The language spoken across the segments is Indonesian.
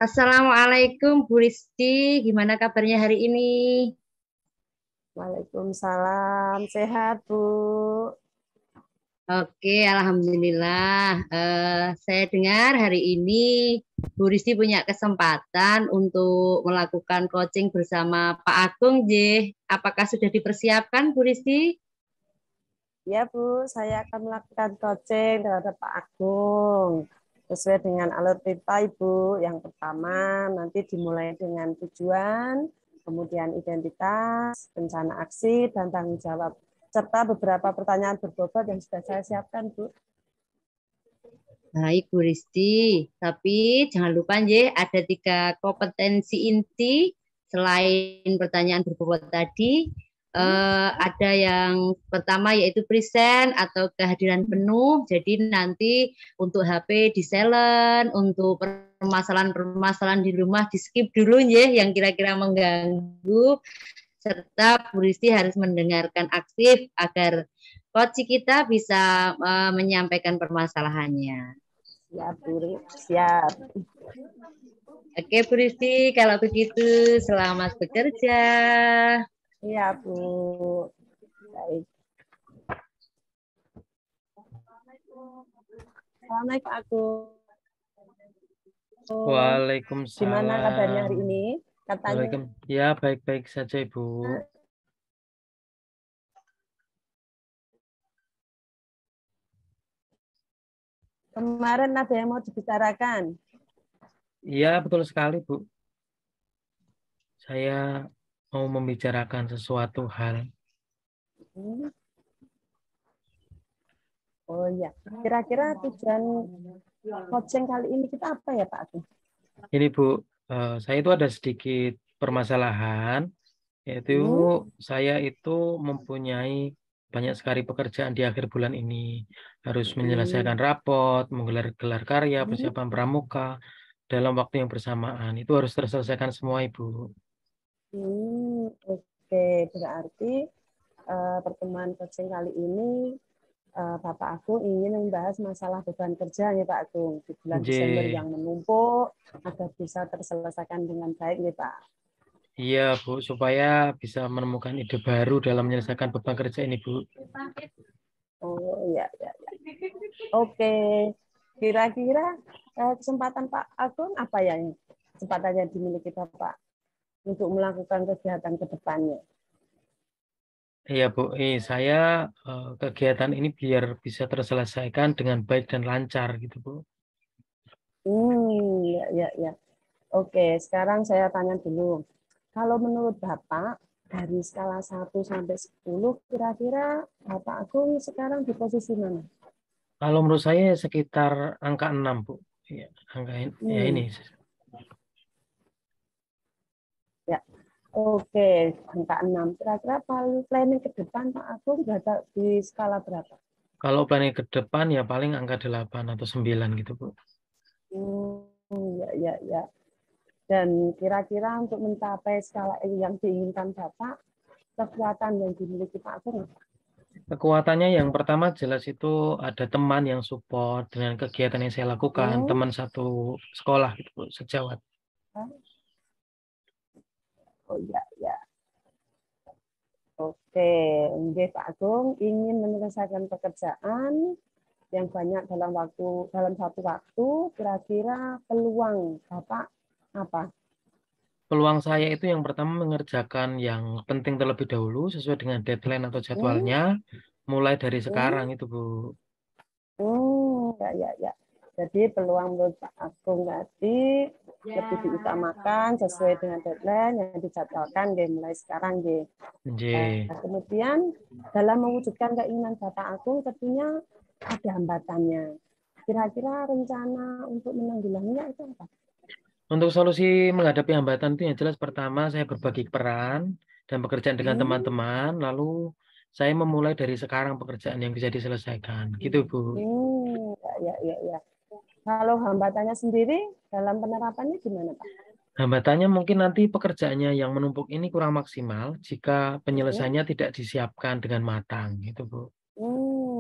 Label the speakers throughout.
Speaker 1: Assalamualaikum Bu Risti, gimana kabarnya hari ini?
Speaker 2: Waalaikumsalam, sehat Bu.
Speaker 1: Oke, Alhamdulillah. Saya dengar hari ini Bu Risti punya kesempatan untuk melakukan coaching bersama Pak Agung, J. Apakah sudah dipersiapkan, Bu Risti?
Speaker 2: Ya Bu, saya akan melakukan coaching terhadap Pak Agung. Sesuai dengan alur pipa Ibu. Yang pertama nanti dimulai dengan tujuan, kemudian identitas, rencana aksi, dan tanggung jawab. Serta beberapa pertanyaan berbobot yang sudah saya siapkan Bu.
Speaker 1: Baik, Bu Risti. Tapi jangan lupa, J, ada 3 kompetensi inti selain pertanyaan berbobot tadi. Ada yang pertama yaitu present atau kehadiran penuh. Jadi nanti untuk HP di silent, untuk permasalahan-permasalahan di rumah di skip dulu ya yang kira-kira mengganggu. Serta Bu Risti harus mendengarkan aktif agar coach kita bisa menyampaikan permasalahannya.
Speaker 2: Siap Bu, siap.
Speaker 1: Oke, Bu Risti, kalau begitu selamat bekerja.
Speaker 2: Iya Bu. Baik. Assalamualaikum Pak Agung. Gimana kabarnya
Speaker 3: Waalaikumsalam.
Speaker 2: hari ini? Katanya
Speaker 3: Ya, baik-baik saja, Ibu.
Speaker 2: kemarin ada yang mau dibicarakan.
Speaker 3: Iya, betul sekali, Bu. Saya mau membicarakan sesuatu hal.
Speaker 2: Oh iya, kira-kira tujuan coaching kali ini kita apa ya Pak Agung?
Speaker 3: Ini, Bu, saya itu ada sedikit permasalahan, yaitu saya itu mempunyai banyak sekali pekerjaan di akhir bulan ini. Harus menyelesaikan rapot, menggelar karya, persiapan pramuka, dalam waktu yang bersamaan. Itu harus terselesaikan semua, Ibu.
Speaker 2: Oke, berarti pertemuan coaching kali ini Bapak Agung ingin membahas masalah beban kerja ya Pak Agung di bulan
Speaker 3: J.
Speaker 2: Desember yang menumpuk agar bisa terselesaikan dengan baik ya Pak.
Speaker 3: Iya, Bu, supaya bisa menemukan ide baru dalam menyelesaikan beban kerja ini, Bu.
Speaker 2: Oh iya, iya, iya. Oke, kira-kira kesempatan Pak Agung apa ya yang kesempatan yang dimiliki Bapak untuk melakukan kegiatan ke depannya?
Speaker 3: Iya, Bu. Saya kegiatan ini biar bisa terselesaikan dengan baik dan lancar, gitu, Bu.
Speaker 2: Ya, ya, ya. Oke, sekarang saya tanya dulu. Kalau menurut Bapak, dari skala 1 sampai 10, kira-kira Bapak Agung sekarang di posisi mana?
Speaker 3: Kalau menurut saya sekitar angka 6, Bu. Iya, angka ini, ya ini.
Speaker 2: Ya, oke, angka 6. Kira-kira planning ke depan Pak Agung berada di skala berapa?
Speaker 3: Kalau planning ke depan ya paling angka 8 atau 9 gitu, Bu.
Speaker 2: Ya, ya, ya. Dan kira-kira untuk mencapai skala yang diinginkan Bapak, kekuatan yang dimiliki Pak Agung apa?
Speaker 3: Kekuatannya yang pertama jelas itu ada teman yang support dengan kegiatan yang saya lakukan, teman satu sekolah gitu, Bu, sejawat.
Speaker 2: Oh ya, ya. Oke, nggih Pak Agung ingin menyelesaikan pekerjaan yang banyak dalam satu waktu, kira-kira peluang Bapak apa?
Speaker 3: Peluang saya itu yang pertama mengerjakan yang penting terlebih dahulu sesuai dengan deadline atau jadwalnya, mulai dari sekarang itu, Bu.
Speaker 2: Ya, ya, ya. Jadi peluang menurut Pak Agung tadi lebih diutamakan sesuai dengan deadline yang dijadwalkan mulai sekarang.
Speaker 3: J.
Speaker 2: Kemudian dalam mewujudkan keinginan Bapak Agung tentunya ada hambatannya. Kira-kira rencana untuk menanggulanginya itu apa?
Speaker 3: Untuk solusi menghadapi hambatan itu yang jelas pertama saya berbagi peran dan pekerjaan dengan teman-teman, lalu saya memulai dari sekarang pekerjaan yang bisa diselesaikan. Gitu, Bu.
Speaker 2: Ya, ya, ya. Kalau hambatannya sendiri dalam penerapannya gimana, Pak?
Speaker 3: Hambatannya mungkin nanti pekerjaannya yang menumpuk ini kurang maksimal jika penyelesaiannya tidak disiapkan dengan matang, gitu, Bu.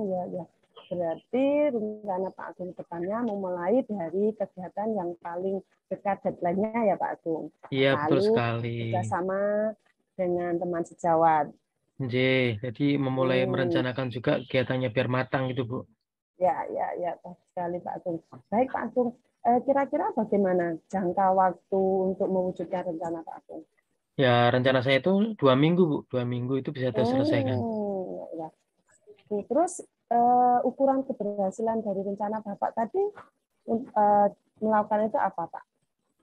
Speaker 2: Ya, ya. berarti rencana Pak Agung depannya memulai dari kegiatan yang paling dekat deadline-nya ya Pak Agung.
Speaker 3: Iya, betul
Speaker 2: Lalu
Speaker 3: sekali.
Speaker 2: bekerjasama dengan teman sejawat.
Speaker 3: Jadi memulai merencanakan juga kegiatannya biar matang gitu, Bu.
Speaker 2: Ya, baik sekali Pak Agung. Baik Pak Agung, kira-kira bagaimana jangka waktu untuk mewujudkan rencana Pak Agung?
Speaker 3: Ya, rencana saya itu 2 minggu, Bu. 2 minggu itu bisa terselesaikan.
Speaker 2: Ya. Terus ukuran keberhasilan dari rencana Bapak tadi melakukan itu apa Pak?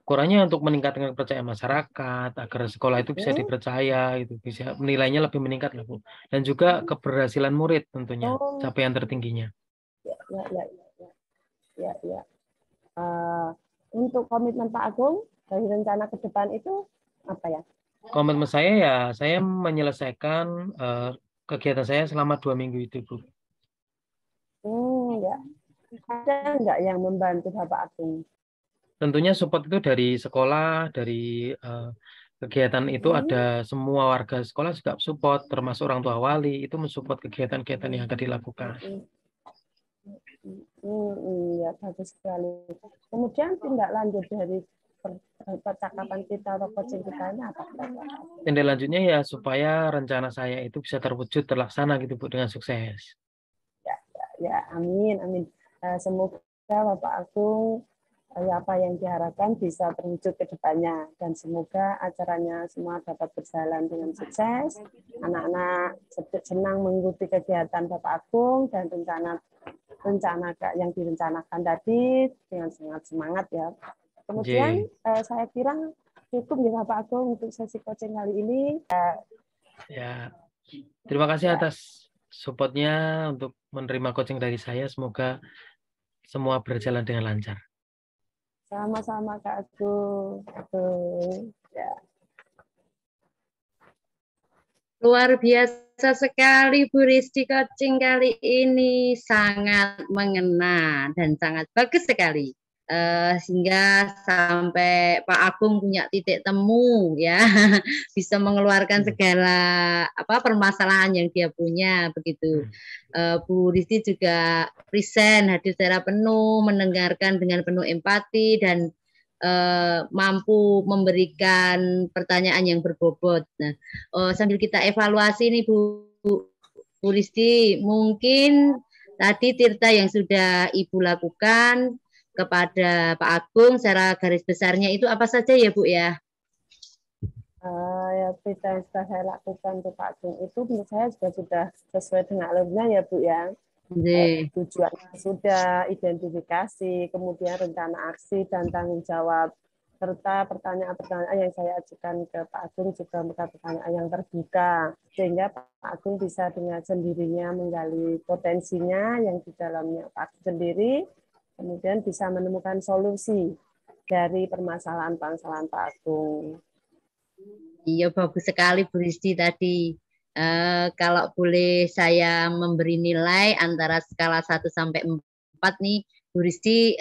Speaker 3: Ukurannya untuk meningkatkan kepercayaan masyarakat, agar sekolah itu bisa dipercaya, itu bisa nilainya lebih meningkat lah, Bu. Dan juga keberhasilan murid tentunya, capaian tertingginya.
Speaker 2: Ya. Untuk komitmen Pak Agung dari rencana ke depan itu apa ya?
Speaker 3: Komitmen saya ya, saya menyelesaikan kegiatan saya selama 2 minggu itu, Bu.
Speaker 2: Ya. Ada nggak yang membantu Bapak Agung?
Speaker 3: Tentunya support itu dari sekolah, dari kegiatan itu ada semua warga sekolah juga support, termasuk orang tua wali, itu mensupport kegiatan-kegiatan yang akan dilakukan.
Speaker 2: Ya, bagus sekali. Kemudian tindak lanjut dari percakapan kita atau coaching kita ini apa?
Speaker 3: Tindak lanjutnya ya supaya rencana saya itu bisa terwujud, terlaksana gitu, Bu, dengan sukses.
Speaker 2: Ya, amin. Semoga Bapak Agung apa yang diharapkan bisa terwujud ke depannya dan semoga acaranya semua dapat berjalan dengan sukses. Anak-anak senang mengikuti kegiatan Bapak Agung dan rencana yang direncanakan tadi dengan sangat semangat ya. Kemudian saya kira cukup ya Bapak Agung untuk sesi coaching kali ini.
Speaker 3: Ya, terima kasih atas supportnya untuk menerima coaching dari saya. Semoga semua berjalan dengan lancar.
Speaker 2: Sama-sama Kak Agung. Ya.
Speaker 1: Luar biasa sekali Bu Risti, coaching kali ini sangat mengena dan sangat bagus sekali. Sehingga sampai Pak Agung punya titik temu ya, bisa mengeluarkan segala permasalahan yang dia punya begitu. Bu Risti juga present, hadir secara penuh, mendengarkan dengan penuh empati dan mampu memberikan pertanyaan yang berbobot. Nah, sambil kita evaluasi nih Bu Risti, mungkin tadi Tirta yang sudah Ibu lakukan kepada Pak Agung secara garis besarnya itu apa saja ya Bu ya?
Speaker 2: Ya, Tirta yang sudah saya lakukan untuk Pak Agung itu menurut saya juga sudah sesuai dengan alurnya ya Bu ya. Tujuannya sudah, identifikasi, kemudian rencana aksi dan tanggung jawab, serta pertanyaan-pertanyaan yang saya ajukan ke Pak Agung juga bukan pertanyaan yang terbuka, sehingga Pak Agung bisa dengan sendirinya menggali potensinya yang di dalamnya Pak Agung sendiri, kemudian bisa menemukan solusi dari permasalahan-permasalahan Pak Agung.
Speaker 1: Iya, bagus sekali Bu Risti tadi. Kalau boleh saya memberi nilai antara skala 1 sampai 4 nih, Bu Risti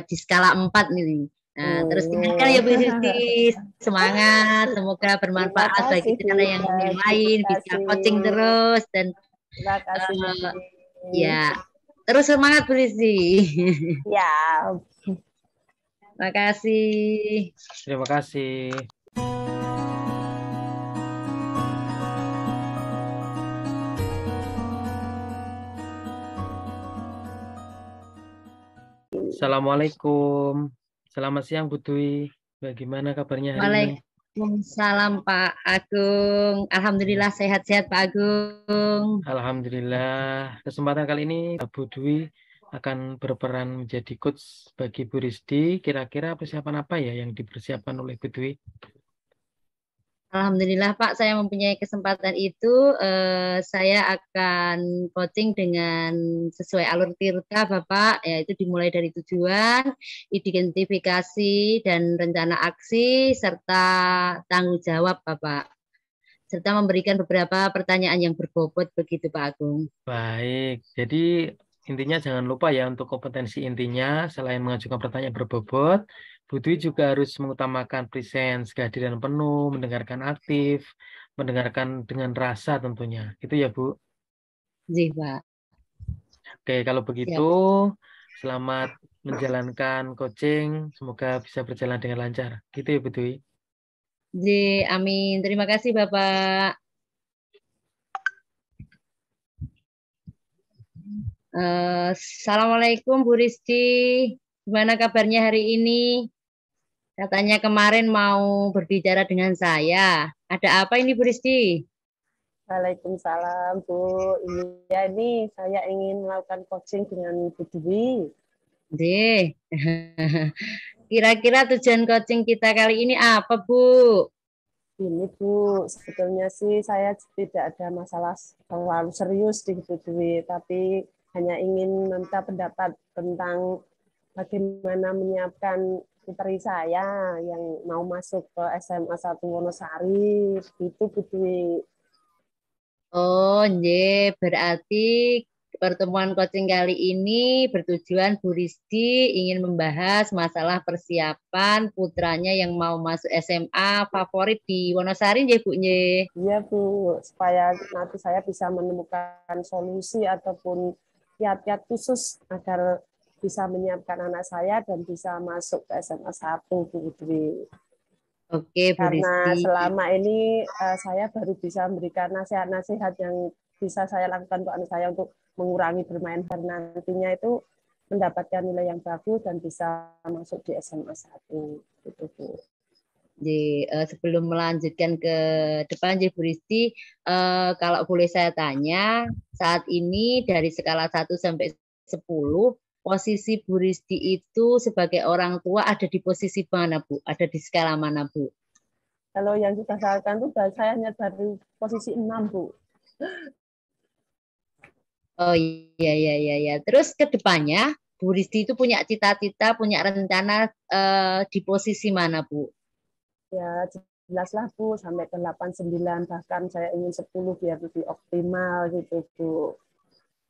Speaker 1: di skala 4 nih. Nah, terus tinggalkan ya Bu Risti. Semangat, semoga bermanfaat bagi kita yang lain, bisa coaching terus dan
Speaker 2: terima kasih.
Speaker 1: Ya, terus semangat Bu Risti.
Speaker 2: Ya.
Speaker 1: Terima kasih.
Speaker 3: Terima kasih. Assalamualaikum. Selamat siang Bu Dwi. Bagaimana kabarnya hari ini?
Speaker 1: Waalaikumsalam Pak Agung. Alhamdulillah sehat-sehat Pak Agung.
Speaker 3: Alhamdulillah. Kesempatan kali ini Bu Dwi akan berperan menjadi coach bagi Bu Risti. Kira-kira persiapan apa ya yang dipersiapkan oleh Bu Dwi?
Speaker 1: Alhamdulillah Pak, saya mempunyai kesempatan itu. Saya akan coaching dengan sesuai alur Tirta Bapak, yaitu dimulai dari tujuan, identifikasi dan rencana aksi, serta tanggung jawab Bapak. Serta memberikan beberapa pertanyaan yang berbobot begitu Pak Agung.
Speaker 3: Baik, jadi intinya jangan lupa ya untuk kompetensi intinya, selain mengajukan pertanyaan berbobot, Bu Dwi juga harus mengutamakan presence, kehadiran penuh, mendengarkan aktif, mendengarkan dengan rasa tentunya. Itu ya Bu?
Speaker 1: Iya Pak.
Speaker 3: Oke, kalau begitu
Speaker 1: Siap.
Speaker 3: selamat menjalankan coaching. Semoga bisa berjalan dengan lancar. Gitu ya, Bu Dwi.
Speaker 1: J, amin. Terima kasih, Bapak. Assalamualaikum, Bu Rizky. Gimana kabarnya hari ini? Katanya kemarin mau berbicara dengan saya. Ada apa ini, Bu Rizky?
Speaker 2: Waalaikumsalam, Bu. Ini saya ingin melakukan coaching dengan Bu Dwi.
Speaker 1: Deh. Kira-kira tujuan coaching kita kali ini apa, Bu?
Speaker 2: Ini Bu, sebetulnya sih saya tidak ada masalah terlalu serius di Bu Dwi, tapi hanya ingin minta pendapat tentang bagaimana menyiapkan puteri saya yang mau masuk ke SMA 1 Wonosari, itu Bu Dwi.
Speaker 1: Oh, berarti pertemuan coaching kali ini bertujuan Bu Rizky ingin membahas masalah persiapan putranya yang mau masuk SMA favorit di Wonosari, Bu.
Speaker 2: Iya Bu, supaya nanti saya bisa menemukan solusi ataupun kiat-kiat khusus agar bisa menyiapkan anak saya dan bisa masuk ke SMA 1 Bu Dwi.
Speaker 1: Oke, Bu
Speaker 2: Karena
Speaker 1: Rizky.
Speaker 2: selama ini saya baru bisa memberikan nasihat-nasihat yang bisa saya lakukan untuk anak saya untuk mengurangi bermain hari nantinya itu mendapatkan nilai yang bagus dan bisa masuk di SMA 1. Gitu, Bu.
Speaker 1: Sebelum melanjutkan ke depan, Bu Rizky, kalau boleh saya tanya, saat ini dari skala 1 sampai 10, posisi Bu Rizky itu sebagai orang tua ada di posisi mana, Bu? Ada di skala mana, Bu?
Speaker 2: Kalau yang kita lakukan itu saya hanya dari posisi 6, Bu.
Speaker 1: Oh iya, iya, iya, iya. Terus ke depannya, Bu Rizky itu punya cita-cita, punya rencana di posisi mana, Bu?
Speaker 2: Ya, jelaslah Bu, sampai ke 8, 9, bahkan saya ingin 10 biar lebih optimal gitu, Bu.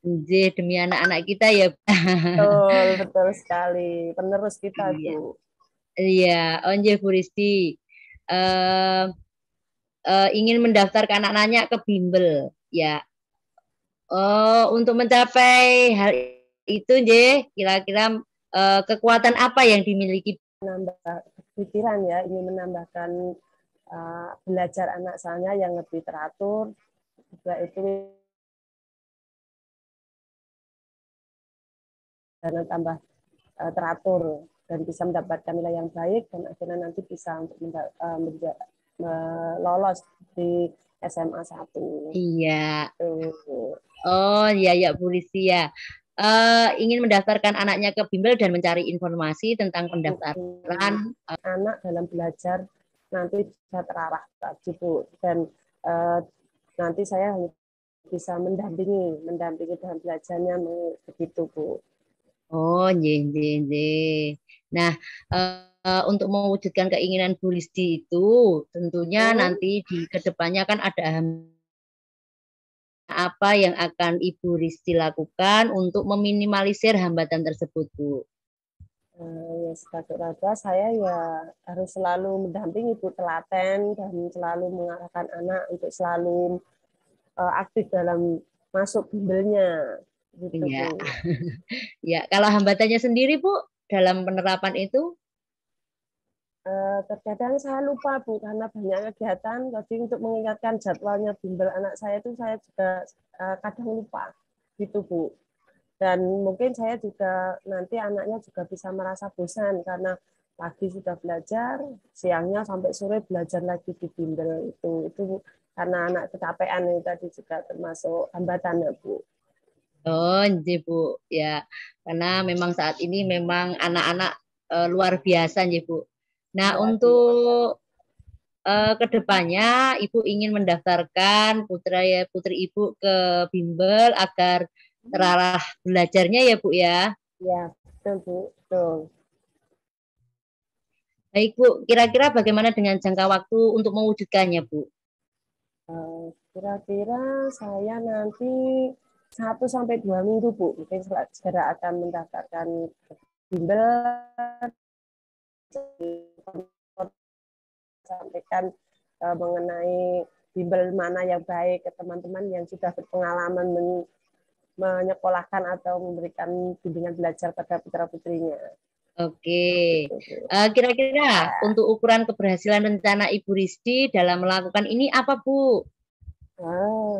Speaker 1: Demi anak-anak kita ya.
Speaker 2: Betul, betul sekali. Penerus kita,
Speaker 1: Iya,
Speaker 2: Bu.
Speaker 1: iya. Onje Bu Rizky. Eh, ingin mendaftarkan anak-anaknya ke bimbel. Ya. Oh, untuk mencapai hal itu, kira-kira kekuatan apa yang dimiliki?
Speaker 2: Menambah pikiran ya, ingin menambahkan belajar anak saya yang lebih teratur, juga itu dan tambah teratur dan bisa mendapatkan nilai yang baik dan akhirnya nanti bisa untuk lolos di SMA 1.
Speaker 1: Iya.
Speaker 2: Tuh.
Speaker 1: Oh, iya, ya, Bu Rizky ya. Ingin mendaftarkan anaknya ke bimbel dan mencari informasi tentang pendaftaran.
Speaker 2: Anak dalam belajar nanti bisa terarah tadi Bu, dan uh, nanti saya bisa mendampingi dalam belajarnya begitu Bu.
Speaker 1: Oh, Nah, untuk mewujudkan keinginan Bu Rizky itu, tentunya nanti di kedepannya kan ada apa yang akan Ibu Rizky lakukan untuk meminimalisir hambatan tersebut, Bu?
Speaker 2: Ya, sebagai raga saya ya harus selalu mendampingi Bu, telaten dan selalu mengarahkan anak untuk selalu aktif dalam masuk bimbelnya gitu
Speaker 1: Iya.
Speaker 2: Bu.
Speaker 1: Ya, kalau hambatannya sendiri, Bu, dalam penerapan itu?
Speaker 2: Terkadang saya lupa Bu karena banyak kegiatan, jadi untuk mengingatkan jadwalnya bimbel anak saya itu saya juga kadang lupa gitu Bu. Dan mungkin saya juga nanti anaknya juga bisa merasa bosan karena pagi sudah belajar, siangnya sampai sore belajar lagi di bimbel itu karena anak kecapean itu tadi juga termasuk hambatannya Bu.
Speaker 1: Oh, Bu. Ya, karena memang saat ini memang anak-anak luar biasa, Bu. Nah,
Speaker 2: Ya,
Speaker 1: untuk kedepannya Ibu ingin mendaftarkan putra ya putri Ibu ke bimbel agar terarah belajarnya ya, Bu ya.
Speaker 2: ya betul Bu, betul.
Speaker 1: Baik, Bu. Kira-kira bagaimana dengan jangka waktu untuk mewujudkannya, Bu?
Speaker 2: Kira-kira saya nanti 1 sampai 2 minggu Bu, mungkin segera akan mendaftarkan bimbel, sampaikan mengenai bimbel mana yang baik ke teman-teman yang sudah berpengalaman menyekolahkan atau memberikan bimbingan belajar pada putra-putrinya.
Speaker 1: Oke.
Speaker 2: Gitu, Bu.
Speaker 1: Kira-kira untuk ukuran keberhasilan rencana Ibu Risdi dalam melakukan ini apa, Bu?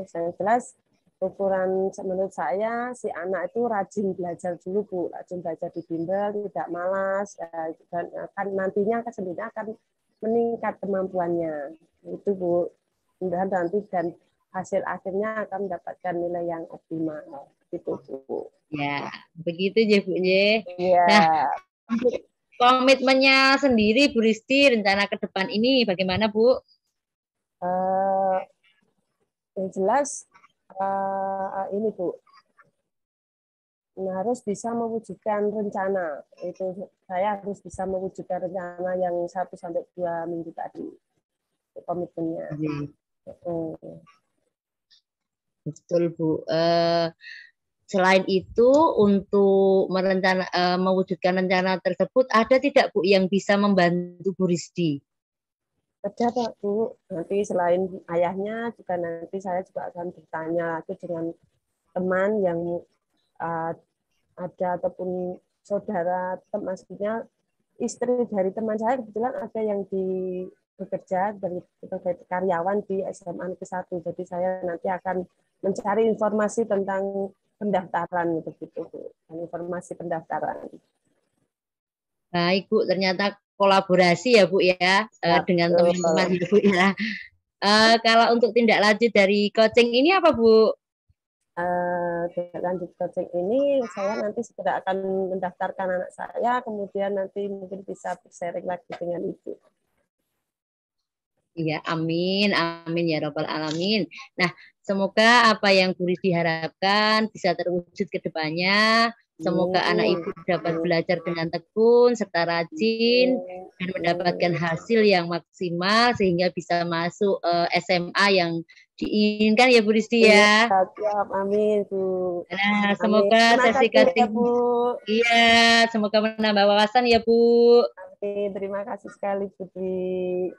Speaker 2: Saya jelas ukuran menurut saya si anak itu rajin belajar dulu, Bu, rajin belajar di bimbel, tidak malas, ya, dan akan nantinya sendirinya akan meningkat kemampuannya. Itu, Bu. Dan nanti dan hasil akhirnya akan mendapatkan nilai yang optimal. Gitu, Bu.
Speaker 1: Ya, begitu ya, Bu. Ya.
Speaker 2: Iya.
Speaker 1: Nah, untuk komitmennya sendiri, Bu Risdi, rencana ke depan ini bagaimana, Bu?
Speaker 2: Yang jelas ini, Bu, harus bisa mewujudkan rencana. Itu saya harus bisa mewujudkan rencana yang 1 sampai 2 minggu tadi, komitmennya.
Speaker 1: Betul, Bu. Selain itu, untuk mewujudkan rencana tersebut, ada tidak, Bu, yang bisa membantu Bu Risdi?
Speaker 2: Ada, Pak, Bu. Nanti selain ayahnya, juga nanti saya juga akan bertanya lagi dengan teman yang ada ataupun saudara, maksudnya istri dari teman saya kebetulan ada yang bekerja sebagai karyawan di SMA Negeri 1. Jadi saya nanti akan mencari informasi tentang pendaftaran begitu, Bu. Informasi pendaftaran.
Speaker 1: Baik, Bu, ternyata kolaborasi ya, Bu, ya, dengan teman-teman ya, Bu, ya. Kalau untuk tindak lanjut dari coaching ini apa, Bu?
Speaker 2: Lanjut coaching ini saya nanti segera akan mendaftarkan anak saya, kemudian nanti mungkin bisa sharing lagi dengan Ibu.
Speaker 1: Iya, amin, amin ya robbal alamin. Nah, semoga apa yang Bu Risdi diharapkan bisa terwujud ke depannya. Semoga anak Ibu dapat belajar dengan tekun serta rajin dan mendapatkan hasil yang maksimal sehingga bisa masuk SMA yang diinginkan ya Bu Risdi ya.
Speaker 2: Siap, amin, Bu.
Speaker 1: Nah, semoga sesi coaching, iya, semoga menambah wawasan ya Bu.
Speaker 2: Amin, terima kasih sekali Bu Dwi.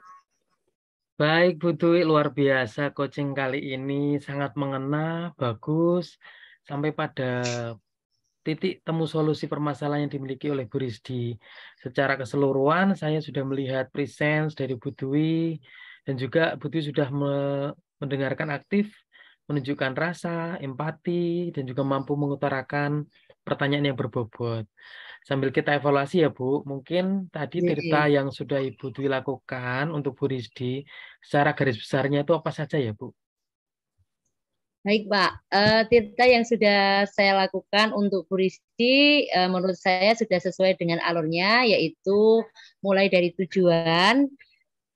Speaker 3: Baik, Bu Dwi, luar biasa coaching kali ini, sangat mengena, bagus, sampai pada titik temu solusi permasalahan yang dimiliki oleh Bu Risdi. Secara keseluruhan, saya sudah melihat presence dari Bu Dwi, dan juga Bu Dwi sudah mendengarkan aktif, menunjukkan rasa, empati, dan juga mampu mengutarakan pertanyaan yang berbobot. Sambil kita evaluasi ya, Bu, mungkin tadi tirta yang sudah Ibu Dwi lakukan untuk Bu Risdi, secara garis besarnya itu apa saja ya, Bu?
Speaker 1: Baik, Pak. Tirta yang sudah saya lakukan untuk Bu Risdi, menurut saya sudah sesuai dengan alurnya, yaitu mulai dari tujuan,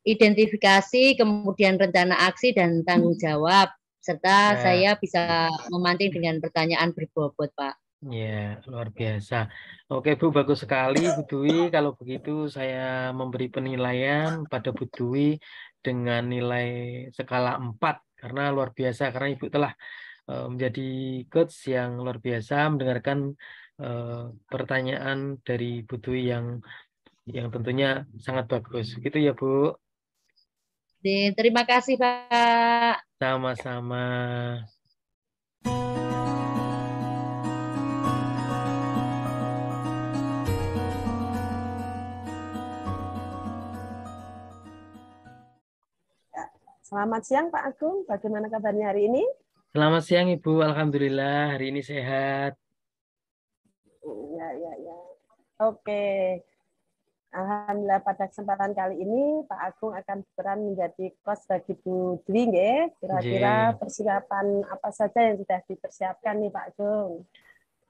Speaker 1: identifikasi, kemudian rencana aksi, dan tanggung jawab. Serta saya bisa memancing dengan pertanyaan berbobot, Pak.
Speaker 3: Ya, luar biasa. Oke, Bu, bagus sekali, Bu Dwi. Kalau begitu, saya memberi penilaian pada Bu Dwi dengan nilai skala 4, karena luar biasa, karena Ibu telah menjadi coach yang luar biasa, mendengarkan pertanyaan dari Bu Dwi yang tentunya sangat bagus. Gitu ya, Bu.
Speaker 1: Terima kasih, Pak.
Speaker 3: Sama-sama.
Speaker 2: Selamat siang Pak Agung, bagaimana kabarnya hari ini?
Speaker 3: Selamat siang Ibu, Alhamdulillah hari ini sehat.
Speaker 2: Ya. Oke. Alhamdulillah pada kesempatan kali ini Pak Agung akan berperan menjadi coach bagi Bu Dwi, nggih. Kira-kira persiapan apa saja yang sudah dipersiapkan nih Pak Agung?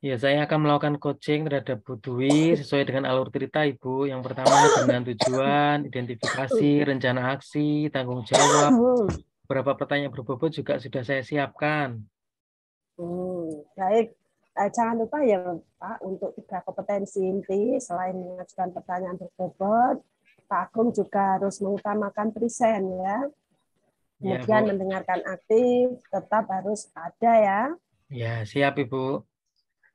Speaker 3: Ya, saya akan melakukan coaching terhadap Bu Dwi sesuai dengan alur cerita Ibu. Yang pertama dengan tujuan, identifikasi, rencana aksi, tanggung jawab. Beberapa pertanyaan berbobot juga sudah saya siapkan.
Speaker 2: Baik. Jangan lupa ya Pak, untuk 3 kompetensi inti, selain mengajukan pertanyaan berbobot, Pak Agung juga harus mengutamakan present ya. Kemudian ya, mendengarkan aktif, tetap harus ada ya.
Speaker 3: Ya, siap Ibu.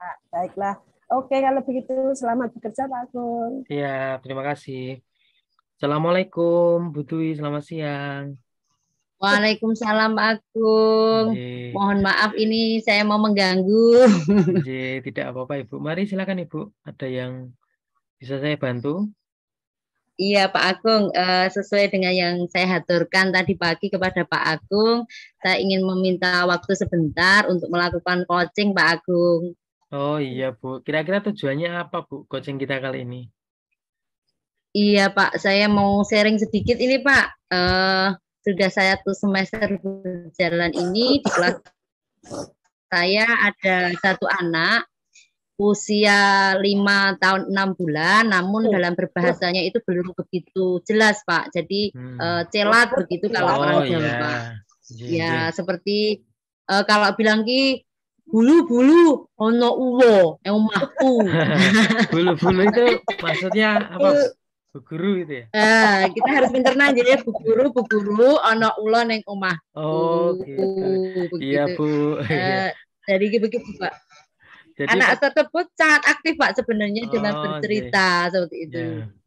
Speaker 2: Nah, baiklah. Oke, kalau begitu selamat bekerja Pak Agung.
Speaker 3: Siap, terima kasih. Assalamualaikum Bu Dwi, selamat siang.
Speaker 1: Waalaikumsalam Pak Agung.
Speaker 3: Nggih.
Speaker 1: Mohon maaf ini saya mau mengganggu.
Speaker 3: Nggih, tidak apa-apa Ibu. Mari silakan Ibu. Ada yang bisa saya bantu?
Speaker 1: Iya Pak Agung, sesuai dengan yang saya haturkan tadi pagi kepada Pak Agung, saya ingin meminta waktu sebentar untuk melakukan coaching Pak Agung.
Speaker 3: Oh iya Bu. Kira-kira tujuannya apa Bu coaching kita kali ini?
Speaker 1: Iya Pak, saya mau sharing sedikit ini Pak. Sudah saya tuh semester berjalan ini di kelas saya ada satu anak usia 5 tahun 6 bulan, namun dalam berbahasanya itu belum begitu jelas Pak. Jadi celat begitu kalau
Speaker 3: Oh
Speaker 1: orang Jawa
Speaker 3: iya.
Speaker 1: Pak.
Speaker 3: Nggih,
Speaker 1: Ya
Speaker 3: nggih.
Speaker 1: seperti kalau bilang ki bulu-bulu ono uwo omahku.
Speaker 3: Bulu-bulu itu maksudnya apa Bu? Bu Guru itu ya?
Speaker 1: Kita harus pinter nanya ya bu guru ono ulo neng omahku.
Speaker 3: Oh gitu. Iya
Speaker 1: Begitu.
Speaker 3: Bu. Iya.
Speaker 1: Jadi begitu Pak.
Speaker 3: Jadi
Speaker 1: Anak tersebut sangat aktif Pak sebenarnya dalam
Speaker 3: oh nggih.
Speaker 1: bercerita seperti itu.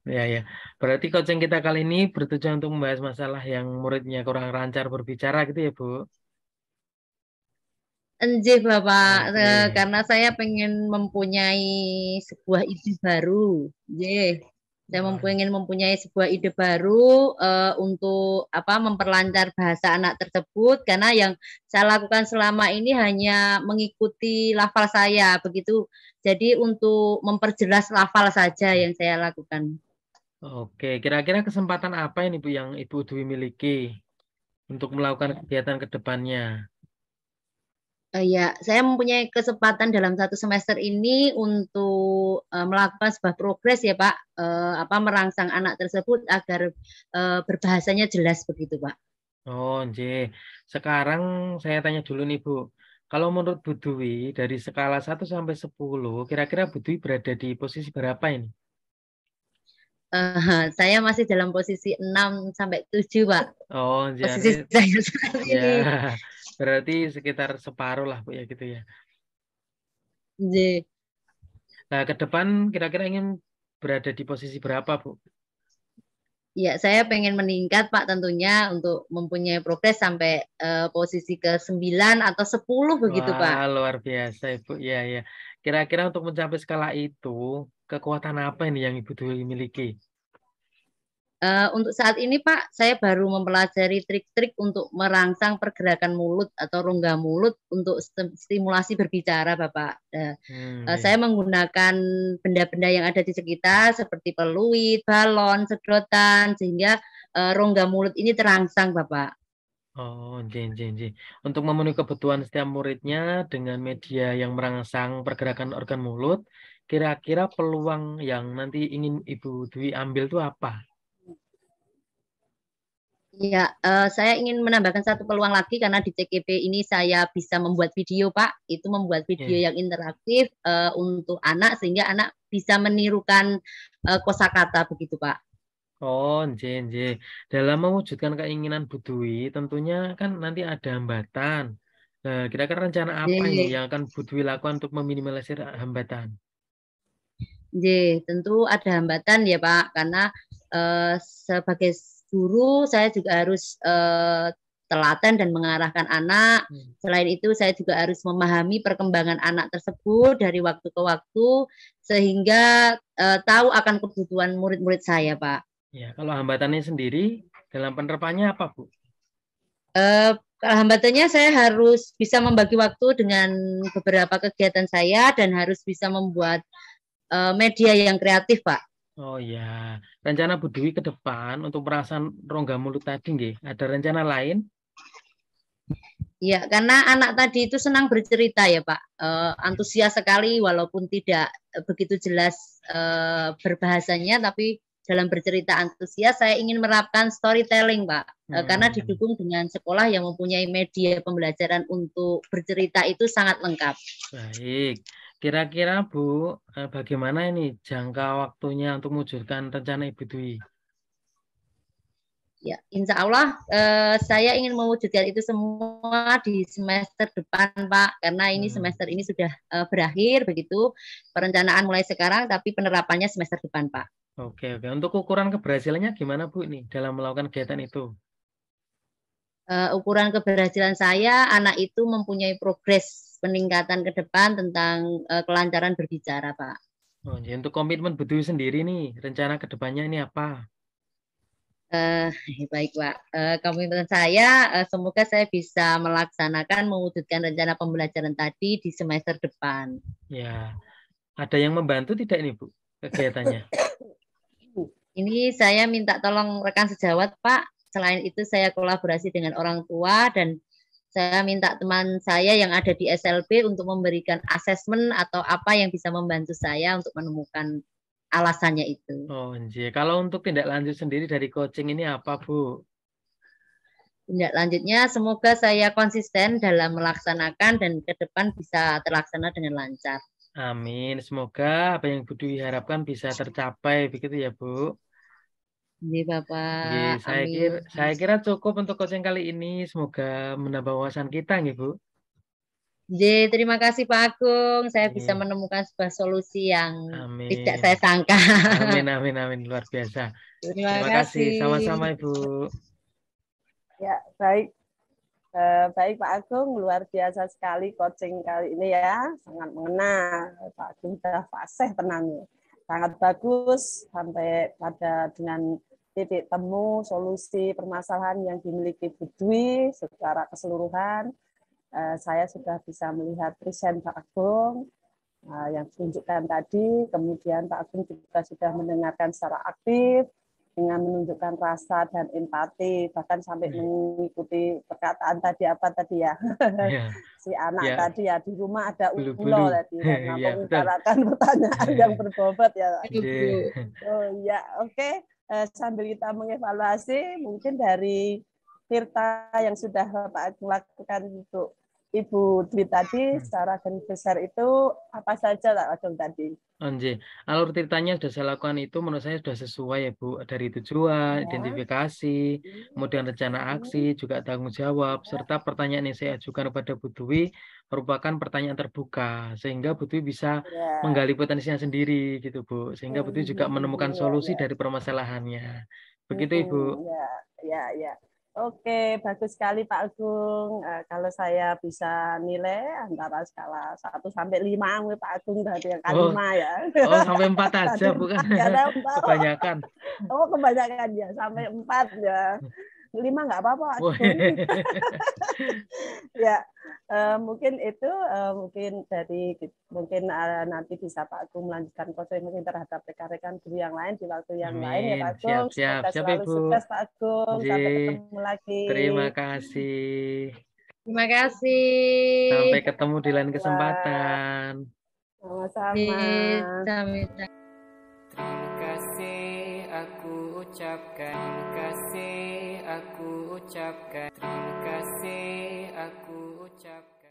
Speaker 3: Ya, ya. Berarti coaching kita kali ini bertujuan untuk membahas masalah yang muridnya kurang lancar berbicara gitu ya Bu?
Speaker 1: Enjih Bapak,
Speaker 3: Oke.
Speaker 1: karena saya pengen mempunyai sebuah ide baru. Saya pengen mempunyai sebuah ide baru untuk apa memperlancar bahasa anak tersebut karena yang saya lakukan selama ini hanya mengikuti lafal saya begitu. Jadi untuk memperjelas lafal saja yang saya lakukan.
Speaker 3: Oke, kira-kira kesempatan apa ini Bu yang Ibu Dwi miliki untuk melakukan kegiatan ke depannya?
Speaker 1: Ya, saya mempunyai kesempatan dalam satu semester ini untuk melakukan sebuah progres ya Pak, apa merangsang anak tersebut agar berbahasanya jelas begitu Pak.
Speaker 3: Oh, nggih. Sekarang saya tanya dulu nih Bu. Kalau menurut Bu Dwi dari skala 1 sampai 10, kira-kira Bu Dwi berada di posisi berapa ini?
Speaker 1: Saya masih dalam posisi 6 sampai 7 Pak.
Speaker 3: Oh,
Speaker 1: Posisi
Speaker 3: jadi
Speaker 1: saya saat
Speaker 3: ya
Speaker 1: ini.
Speaker 3: berarti sekitar separuh lah Bu ya gitu ya.
Speaker 1: Nggih.
Speaker 3: Nah, ke depan kira-kira ingin berada di posisi berapa Bu?
Speaker 1: Ya, saya pengen meningkat Pak tentunya untuk mempunyai progres sampai posisi ke-9 atau 10 begitu
Speaker 3: Wah,
Speaker 1: Pak.
Speaker 3: luar biasa Ibu. Ya, ya. Kira-kira untuk mencapai skala itu, kekuatan apa ini yang Ibu Dwi miliki?
Speaker 1: Untuk saat ini Pak, saya baru mempelajari trik-trik untuk merangsang pergerakan mulut atau rongga mulut untuk stimulasi berbicara, Bapak.
Speaker 3: Iya.
Speaker 1: Saya menggunakan benda-benda yang ada di sekitar seperti peluit, balon, sedotan, sehingga rongga mulut ini terangsang, Bapak.
Speaker 3: Oh, jen. Untuk memenuhi kebutuhan setiap muridnya dengan media yang merangsang pergerakan organ mulut, kira-kira peluang yang nanti ingin Ibu Dwi ambil itu apa?
Speaker 1: Ya, saya ingin menambahkan satu peluang lagi karena di CKP ini saya bisa membuat video, Pak. Itu membuat video
Speaker 3: Iya.
Speaker 1: yang interaktif untuk anak sehingga anak bisa menirukan kosakata begitu, Pak.
Speaker 3: Oh, jen. Dalam mewujudkan keinginan Bu Dwi, tentunya kan nanti ada hambatan. Nah, kira-kira rencana apa ini
Speaker 1: Jadi,
Speaker 3: yang akan Bu Dwi lakukan untuk meminimalisir hambatan?
Speaker 1: tentu ada hambatan ya Pak, karena sebagai guru saya juga harus telaten dan mengarahkan anak. Selain itu saya juga harus memahami perkembangan anak tersebut dari waktu ke waktu sehingga tahu akan kebutuhan murid-murid saya Pak.
Speaker 3: Ya, kalau hambatannya sendiri dalam penerapannya apa, Bu?
Speaker 1: Hambatannya saya harus bisa membagi waktu dengan beberapa kegiatan saya dan harus bisa membuat media yang kreatif Pak.
Speaker 3: Oh ya, rencana Bu Dwi ke depan untuk merangsang rongga mulut tadi, nggih. Ada rencana lain?
Speaker 1: Ya, karena anak tadi itu senang bercerita ya Pak, antusias sekali walaupun tidak begitu jelas berbahasanya, tapi dalam bercerita antusias. Saya ingin menerapkan storytelling Pak, karena didukung dengan sekolah yang mempunyai media pembelajaran untuk bercerita itu sangat lengkap.
Speaker 3: Baik, kira-kira Bu, bagaimana ini jangka waktunya untuk mewujudkan rencana Ibu Dwi?
Speaker 1: Ya, insya Allah saya ingin mewujudkan itu semua di semester depan, Pak. Karena ini semester ini sudah berakhir, begitu. Perencanaan mulai sekarang, tapi penerapannya semester depan, Pak.
Speaker 3: Oke. Untuk ukuran keberhasilannya gimana Bu ini dalam melakukan kegiatan itu?
Speaker 1: ukuran keberhasilan saya, anak itu mempunyai progres peningkatan ke depan tentang kelancaran berbicara, Pak.
Speaker 3: Oh, jadi untuk komitmen Bu Dwi sendiri nih, rencana ke depannya ini apa?
Speaker 1: Baik, Pak. Komitmen saya, semoga saya bisa melaksanakan, mewujudkan rencana pembelajaran tadi di semester depan.
Speaker 3: Ya, ada yang membantu tidak nih Bu kegiatannya?
Speaker 1: Ini saya minta tolong rekan sejawat, Pak. Selain itu saya kolaborasi dengan orang tua dan saya minta teman saya yang ada di SLB untuk memberikan asesmen atau apa yang bisa membantu saya untuk menemukan alasannya itu.
Speaker 3: Oh, iya. Kalau untuk tindak lanjut sendiri dari coaching ini apa, Bu?
Speaker 1: Tindak lanjutnya, semoga saya konsisten dalam melaksanakan dan ke depan bisa terlaksana dengan lancar.
Speaker 3: Amin. Semoga apa yang Bu Dwi harapkan bisa tercapai, begitu ya, Bu.
Speaker 1: Ini Bapak,
Speaker 3: Nggih,
Speaker 1: amin.
Speaker 3: saya kira cukup untuk coaching kali ini. Semoga menambah wawasan kita, nggih, Bu.
Speaker 1: Terima kasih Pak Agung. Saya bisa
Speaker 3: Nggih.
Speaker 1: menemukan sebuah solusi yang tidak
Speaker 3: Amin.
Speaker 1: saya sangka.
Speaker 3: Amin, amin, amin. Luar biasa.
Speaker 1: Terima
Speaker 3: Terima kasih.
Speaker 1: kasih.
Speaker 3: Sama-sama, Ibu.
Speaker 2: Ya, baik. Baik Pak Agung, luar biasa sekali coaching kali ini ya, sangat mengena. Pak Agung sudah fasih tenangnya, sangat bagus sampai pada dengan titik temu solusi permasalahan yang dimiliki Bu Dwi secara keseluruhan. Saya sudah bisa melihat present Pak Agung yang ditunjukkan tadi, kemudian Pak Agung juga sudah mendengarkan secara aktif, dengan menunjukkan rasa dan empati, bahkan sampai mengikuti perkataan tadi apa tadi ya,
Speaker 3: Ya,
Speaker 2: si anak
Speaker 3: ya,
Speaker 2: tadi ya di rumah ada ulo
Speaker 3: bulu-bulu.
Speaker 2: tadi karena
Speaker 3: Ya, betul.
Speaker 2: mengutarakan pertanyaan yang berbobot ya.
Speaker 3: Nggih.
Speaker 2: Oh ya, oke. Sambil kita mengevaluasi, mungkin dari Tirta yang sudah Pak Agung lakukan untuk Ibu Dwi tadi, secara garis besar itu apa saja Pak Agung tadi?
Speaker 3: Anjir, alur ceritanya sudah saya lakukan itu menurut saya sudah sesuai ya Bu. Dari tujuan,
Speaker 2: Ya.
Speaker 3: identifikasi, kemudian rencana aksi, juga tanggung jawab, serta pertanyaan yang saya ajukan kepada Bu Dwi merupakan pertanyaan terbuka, sehingga Bu Dwi bisa
Speaker 2: Ya.
Speaker 3: menggali potensinya sendiri gitu Bu. Sehingga Bu Dwi juga menemukan solusi dari permasalahannya. Begitu Ibu.
Speaker 2: Ya, ya, ya. Oke, bagus sekali Pak Agung. Kalau saya bisa nilai antara skala 1 sampai 5, Pak Agung dari yang
Speaker 3: Oh,
Speaker 2: K5 ya.
Speaker 3: oh sampai 4 aja
Speaker 2: Tadi
Speaker 3: bukan?
Speaker 2: 4 ya,
Speaker 3: Kebanyakan.
Speaker 2: oh kebanyakan ya, sampai 4 ya. 5 nggak apa-apa Pak Agung. Ya, mungkin itu mungkin dari nanti bisa Pak Agung melanjutkan coaching mungkin terhadap rekan-rekan guru yang lain di waktu yang lain ya
Speaker 3: Amin.
Speaker 2: Pak
Speaker 3: Siap,
Speaker 2: Agung.
Speaker 3: siap.
Speaker 2: Semoga
Speaker 3: Siap
Speaker 2: selalu
Speaker 3: Ibu.
Speaker 2: sukses Pak Agung. Sampai
Speaker 3: Nggih.
Speaker 2: ketemu lagi.
Speaker 3: Terima kasih.
Speaker 1: Terima kasih.
Speaker 3: Sampai ketemu di lain
Speaker 2: Wah,
Speaker 3: kesempatan.
Speaker 2: sama-sama.
Speaker 1: Sama-sama.
Speaker 4: Terima kasih aku ucapkan, terima kasih aku ucapkan, terima kasih aku ucapkan.